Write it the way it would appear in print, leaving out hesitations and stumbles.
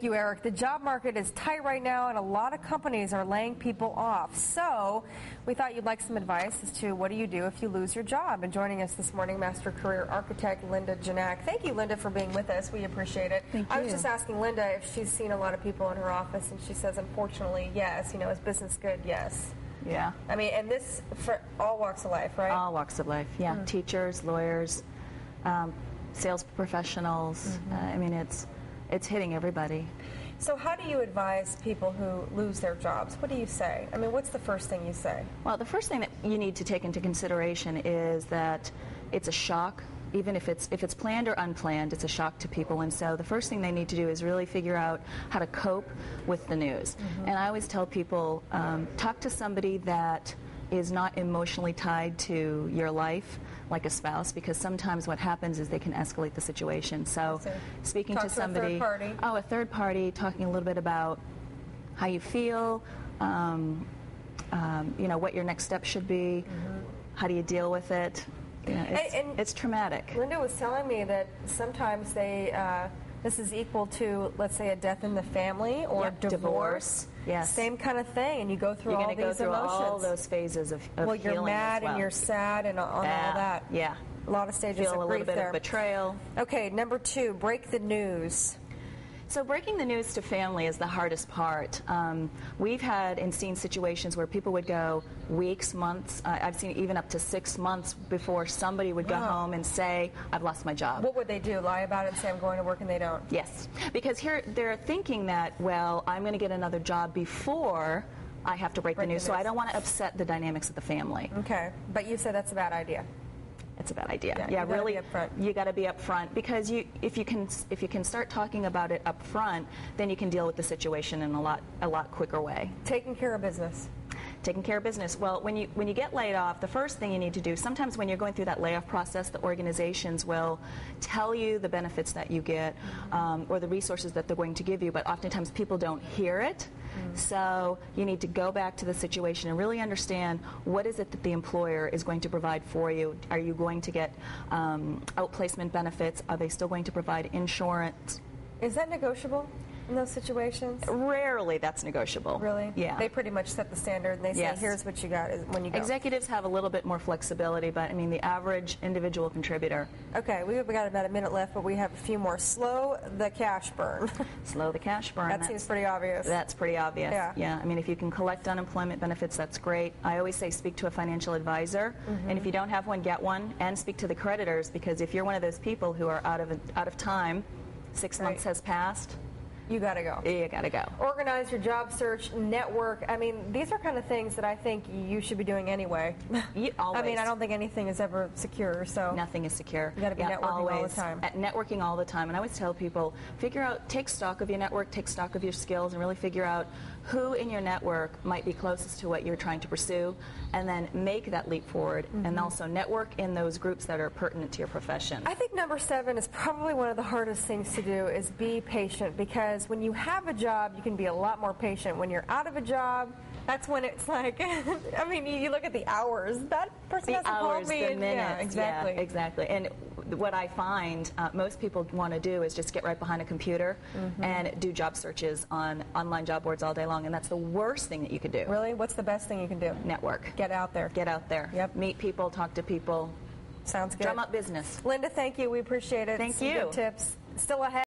Thank you, Eric. The job market is tight right now, and a lot of companies are laying people off. So we thought you'd like some advice as to what do you do if you lose your job. And joining us this morning, Master Career Architect Linda Ginac. Thank you, Linda, for being with us. We appreciate it. Thank you. I was just asking Linda if she's seen a lot of people in her office, and she says, unfortunately, yes. You know, is business good? Yes. Yeah. I mean, and this for all walks of life, right? All walks of life, yeah. Mm-hmm. Teachers, lawyers, sales professionals. I mean, it's hitting everybody. So how do you advise people who lose their jobs? What do you say? I mean, what's the first thing you say? Well, the first thing that you need to take into consideration is that it's a shock. Even if it's planned or unplanned, it's a shock to people. And so the first thing they need to do is really figure out how to cope with the news. And I always tell people, talk to somebody that is not emotionally tied to your life, like a spouse, because sometimes what happens is they can escalate the situation. So speaking to somebody, a third party, talking a little bit about how you feel, you know, what your next step should be, how do you deal with it. You know, it's traumatic. Linda was telling me that sometimes this is equal to, let's say, a death in the family or divorce. Yes. Same kind of thing, and you go through all these emotions. You're going to go through all those phases of well, you're mad and you're sad and all that. Yeah. A lot of stages Feel of a grief little bit there. of betrayal. Okay, number 2, break the news. So breaking the news to family is the hardest part. We've had and seen situations where people would go weeks, months. I've seen even up to 6 months before somebody would go home and say, I've lost my job. What would they do? Lie about it and say I'm going to work and they don't? Yes, because here they're thinking that, well, I'm going to get another job before I have to break the news, so I don't want to upset the dynamics of the family. Okay, but you said that's a bad idea. It's a bad idea. Yeah, really. You got to be upfront because if you can start talking about it up front, then you can deal with the situation in a lot quicker way. Taking care of business. Taking care of business. Well, when you get laid off, the first thing you need to do, sometimes when you're going through that layoff process, the organizations will tell you the benefits that you get or the resources that they're going to give you, but oftentimes people don't hear it. So you need to go back to the situation and really understand what is it that the employer is going to provide for you. Are you going to get outplacement benefits? Are they still going to provide insurance? Is that negotiable in those situations? Rarely that's negotiable. Really? Yeah. They pretty much set the standard and they say, here's what you got when you go. Executives have a little bit more flexibility, but I mean the average individual contributor. Okay, we've got about a minute left, but we have a few more. Slow the cash burn. Slow the cash burn. That seems pretty obvious. That's pretty obvious. Yeah. I mean, if you can collect unemployment benefits, that's great. I always say speak to a financial advisor, and if you don't have one, get one, and speak to the creditors, because if you're one of those people who are out of time, 6 months has passed, you got to go. You got to go. Organize your job search, network. I mean, these are kind of things that I think you should be doing anyway. Always. I mean, I don't think anything is ever secure. So nothing is secure. You got to be networking all the time. Networking all the time. And I always tell people, take stock of your network, take stock of your skills, and really figure out who in your network might be closest to what you're trying to pursue, and then make that leap forward. And also network in those groups that are pertinent to your profession. I think number 7 is probably one of the hardest things to do is be patient, because when you have a job, you can be a lot more patient. When you're out of a job, that's when it's like, I mean, you look at the hours. That person hasn't called me. The minutes. Yeah, exactly. Yeah, exactly. And what I find most people want to do is just get right behind a computer and do job searches on online job boards all day long, and that's the worst thing that you could do. Really? What's the best thing you can do? Network. Get out there. Get out there. Yep. Meet people, talk to people. Sounds good. Drum up business. Linda, thank you. We appreciate it. Thank Some you. good tips. Still ahead.